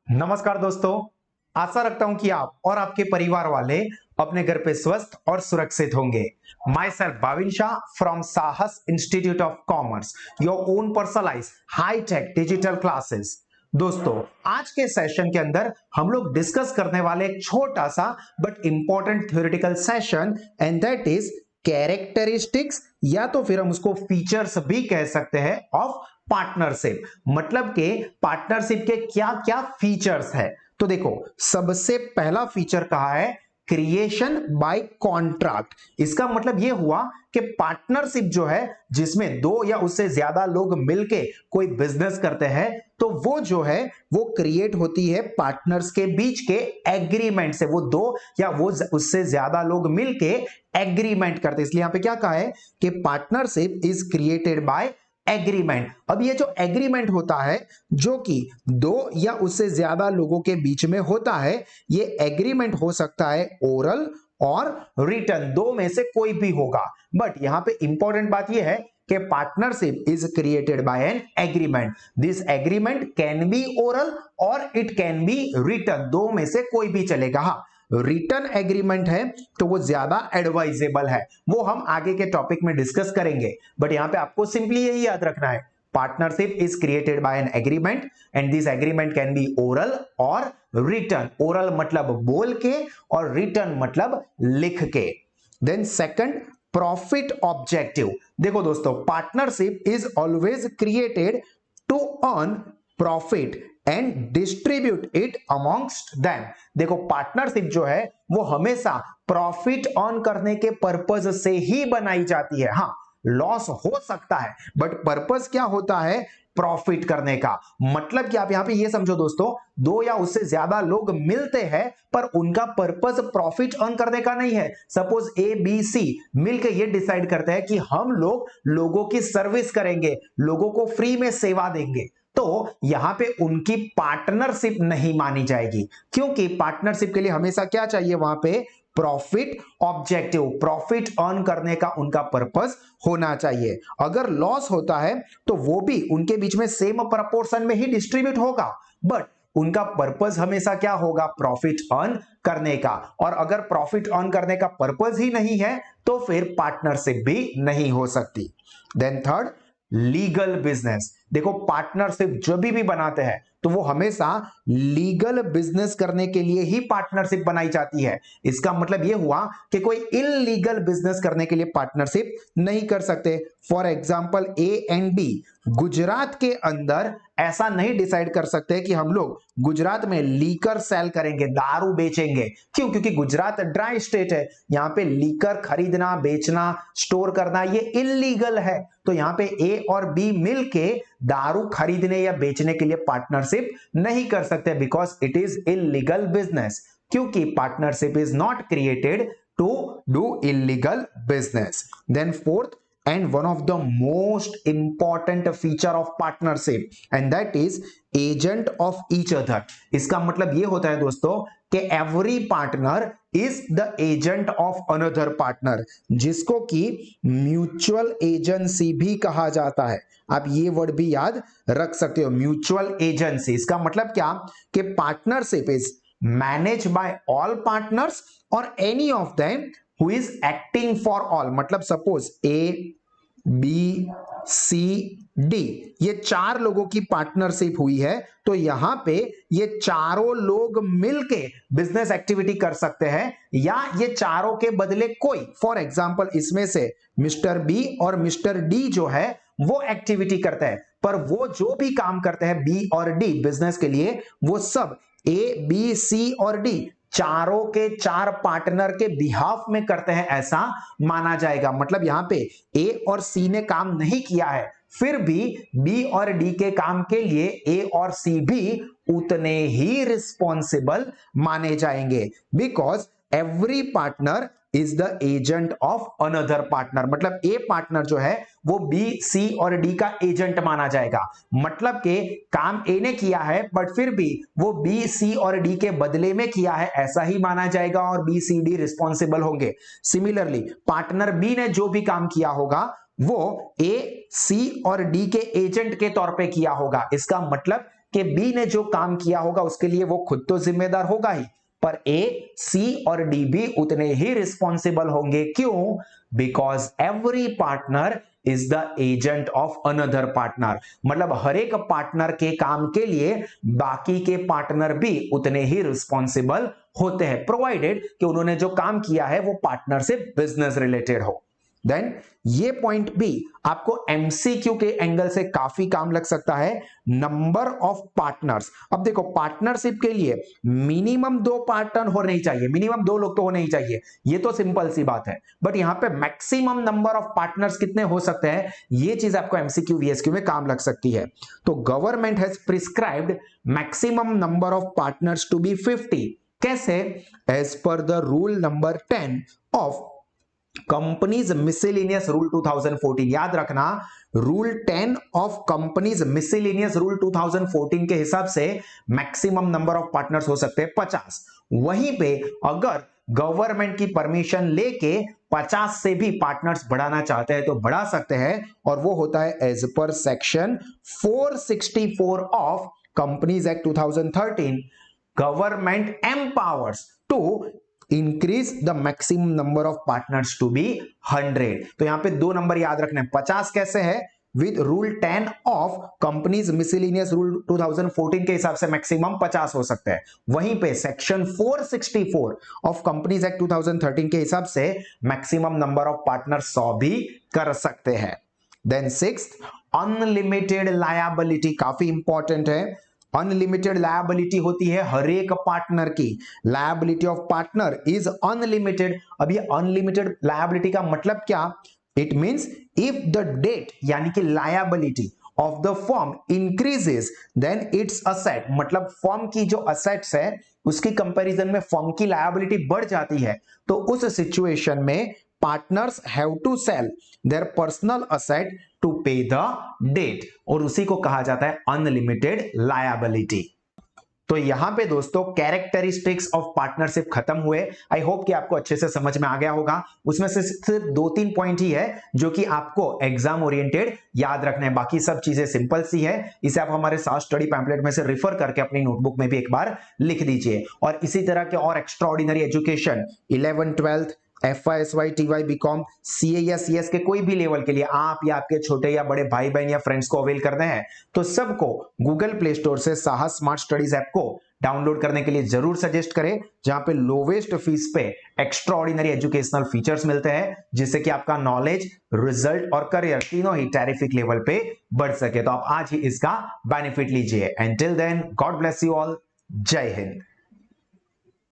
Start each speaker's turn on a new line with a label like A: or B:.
A: नमस्कार दोस्तों। आशा रखता हूं कि आप और आपके परिवार वाले अपने घर पे स्वस्थ और सुरक्षित होंगे। Myself Bhavin Shah from Sahas Institute of Commerce, your own personalise high tech digital classes. दोस्तों, आज के सेशन के अंदर हम लोग डिस्कस करने वाले एक छोटा सा but important theoretical session, and that is characteristics, या तो फिर हम उसको फीचर्स भी कह सकते हैं, ऑफ पार्टनरशिप। मतलब के पार्टनरशिप के क्या क्या फीचर्स है। तो देखो, सबसे पहला फीचर कहा है क्रिएशन बाय कॉन्ट्रैक्ट। इसका मतलब यह हुआ कि पार्टनरशिप जो है, जिसमें दो या उससे ज्यादा लोग मिलके कोई बिजनेस करते हैं, तो वो जो है वो क्रिएट होती है पार्टनर्स के बीच के एग्रीमेंट से। वो दो या वो उससे ज्यादा लोग मिलके एग्रीमेंट करते हैं। इसलिए यहां पे क्या कहा है कि partnership is created by agreement. अब ये जो एग्रीमेंट होता है, जो कि दो या उससे ज्यादा लोगों के बीच में होता है, ये एग्रीमेंट हो सकता है ओरल और रिटन, दो में से कोई भी होगा। बट यहां पे इंपॉर्टेंट बात यह है कि partnership is created by an agreement. This agreement can be oral और इट कैन बी रिटन, दो में से कोई भी चलेगा। हाँ, रिटर्न एग्रीमेंट है तो वो ज्यादा एडवाइजेबल है, वो हम आगे के टॉपिक में डिस्कस करेंगे। बट यहां पे आपको सिंपली यही याद रखना है, partnership is created by an agreement and this agreement can be oral और रिटर्न। ओरल मतलब बोल के और रिटर्न मतलब लिख के। Then second, profit objective. देखो दोस्तों, partnership is always created to earn profit and distribute it amongst them. देखो, पार्टनरशिप जो है वो हमेशा प्रॉफिट अर्न करने के पर्पज से ही बनाई जाती है। हाँ, लॉस हो सकता है बट पर्पज क्या होता है? प्रॉफिट करने का। मतलब कि आप यहां पे ये समझो दोस्तों, दो या उससे ज्यादा लोग मिलते हैं पर उनका पर्पज प्रॉफिट अर्न करने का नहीं है। सपोज ए बी सी मिलकर ये डिसाइड करते हैं कि हम लोग लोगों की सर्विस करेंगे, लोगों को फ्री में सेवा देंगे, तो यहां पे उनकी पार्टनरशिप नहीं मानी जाएगी, क्योंकि पार्टनरशिप के लिए हमेशा क्या चाहिए? वहां पे प्रॉफिट ऑब्जेक्टिव, प्रॉफिट अर्न करने का उनका पर्पस होना चाहिए। अगर लॉस होता है तो वो भी उनके बीच में सेम प्रपोर्शन में ही डिस्ट्रीब्यूट होगा, बट उनका पर्पस हमेशा क्या होगा? प्रॉफिट अर्न करने का। और अगर प्रॉफिट अर्न करने का पर्पस ही नहीं है तो फिर पार्टनरशिप भी नहीं हो सकती। Then third, legal business. देखो, पार्टनरशिप जब भी बनाते हैं तो वो हमेशा लीगल बिजनेस करने के लिए ही पार्टनरशिप बनाई जाती है। इसका मतलब यह हुआ कि कोई इलीगल बिजनेस करने के लिए पार्टनरशिप नहीं कर सकते। For example, a and b Gujarat के अंदर ऐसा नहीं डिसाइड कर सकते कि हम लोग गुजरात में लीकर सेल करेंगे, दारू बेचेंगे। क्यों? क्योंकि गुजरात ड्राई स्टेट है, यहां पे लीकर खरीदना, बेचना, स्टोर करना ये इलीगल है। तो यहां पे ए और बी मिलके दारू खरीदने या बेचने के लिए पार्टनरशिप नहीं कर सकते, because it is illegal business. क्योंकि partnership is not created to do illegal business. Then fourth and one of the most important feature of partnership, and that is agent of each other। इसका मतलब ये होता है दोस्तों कि every partner is the agent of another partner, जिसको कि mutual agency भी कहा जाता है। आप ये वर्ड भी याद रख सकते हो, म्यूचुअल एजेंसी। इसका मतलब क्या? कि partnership is manage by all partners और any of them who is acting for all। मतलब suppose A B C D ये चार लोगों की पार्टनरशिप हुई है, तो यहां पे ये चारों लोग मिलके बिजनेस एक्टिविटी कर सकते हैं, या ये चारों के बदले कोई, फॉर एग्जांपल इसमें से मिस्टर बी और मिस्टर डी जो है वो एक्टिविटी करते हैं, पर वो जो भी काम करते हैं बी और डी बिजनेस के लिए, वो सब ए बी सी और डी चारों के चार पार्टनर के बिहाफ में करते हैं, ऐसा माना जाएगा। मतलब यहां पे ए और सी ने काम नहीं किया है, फिर भी बी और डी के काम के लिए ए और सी भी उतने ही रिस्पॉन्सिबल माने जाएंगे, because every partner is the agent of another partner. मतलब ए पार्टनर जो है वो बी सी और डी का एजेंट माना जाएगा। मतलब के काम ए ने किया है बट फिर भी वो बी सी और डी के बदले में किया है, ऐसा ही माना जाएगा और बी सी डी रिस्पॉन्सिबल होंगे। सिमिलरली पार्टनर बी ने जो भी काम किया होगा वो ए सी और डी के एजेंट के तौर पे किया होगा। इसका मतलब कि बी ने जो काम किया होगा उसके लिए वो खुद तो जिम्मेदार होगा ही, पर ए, सी और डी भी उतने ही रिस्पॉन्सिबल होंगे। क्यों? Because every partner is the agent of another partner, मतलब हर एक पार्टनर के काम के लिए बाकी के पार्टनर भी उतने ही रिस्पॉन्सिबल होते हैं, प्रोवाइडेड कि उन्होंने जो काम किया है वो पार्टनर से बिजनेस रिलेटेड हो। देन ये पॉइंट भी आपको एमसीक्यू के एंगल से काफी काम लग सकता है। नंबर ऑफ पार्टनर्स, अब देखो पार्टनरशिप के लिए मिनिमम 2 पार्टनर होने ही चाहिए, मिनिमम 2 लोग तो होने ही चाहिए, ये तो सिंपल सी बात है। बट यहां पे मैक्सिमम नंबर ऑफ पार्टनर्स कितने हो सकते हैं, ये चीज आपको एमसीक्यू वीएसक्यू में काम लग सकती है। तो government has prescribed maximum number of partners to be 50। कैसे? As per the rule number 10 of companies miscellaneous rule 2014। याद रखना, rule 10 of companies miscellaneous rule 2014 के हिसाब से मैक्सिमम नंबर ऑफ पार्टनर्स हो सकते हैं 50। वहीं पे अगर गवर्नमेंट की परमिशन लेके 50 से भी पार्टनर्स बढ़ाना चाहते हैं तो बढ़ा सकते हैं, और वो होता है as per section 464 of companies act 2013। Government empowers to increase the maximum number of partners to be 100। तो यहां पे 2 नंबर याद रखने हैं। 50 कैसे है? With rule 10 of companies miscellaneous rule 2014 के हिसाब से मैक्सिमम 50 हो सकते हैं। वहीं पे सेक्शन 464 ऑफ कंपनीज एक्ट 2013 के हिसाब से मैक्सिमम नंबर ऑफ पार्टनर 100 भी कर सकते हैं। देन 6th, अनलिमिटेड लायबिलिटी काफी इंपॉर्टेंट है। अनलिमिटेड लायबिलिटी होती है हर एक पार्टनर की। Liability of partner is unlimited. अब ये अनलिमिटेड लायबिलिटी का मतलब क्या? It means if the debt यानी कि liability of the firm increases then its asset, मतलब फर्म की जो असेट्स है उसकी कंपैरिजन में फर्म की लायबिलिटी बढ़ जाती है, तो उस सिचुएशन में partners have to sell their personal asset to pay the debt, और उसी को कहा जाता है अनलिमिटेड लायबिलिटी। तो यहां पे दोस्तों कैरेक्टरिस्टिक्स ऑफ पार्टनरशिप खत्म हुए। आई होप कि आपको अच्छे से समझ में आ गया होगा। उसमें से सिर्फ 2-3 पॉइंट ही है जो कि आपको एग्जाम ओरिएंटेड याद रखने हैं, बाकी सब चीजें सिंपल सी है। इसे आप हमारे साथ स्टडी पैम्पलेट में से रेफर करके अपनी नोटबुक में भी एक बार लिख दीजिए। और इसी तरह के और extra ordinary education 11th 12th FY SY TY BCom CA या CS के कोई भी लेवल के लिए आप या आपके छोटे या बड़े भाई बहन या फ्रेंड्स को अवेल करने हैं तो सबको गूगल प्ले स्टोर से साहस स्मार्ट स्टडीज ऐप को डाउनलोड करने के लिए जरूर सजेस्ट करें, जहां पे लोवेस्ट फीस पे एक्स्ट्रा ऑर्डिनरी एजुकेशनल फीचर्स मिलते हैं, जिससे कि आपका नॉलेज, रिजल्ट और करियर तीनों ही टेरिफिक लेवल पे बढ़ सके। तो आप आज ही इसका बेनिफिट लीजिए। And till then, God bless you all. जय हिंद।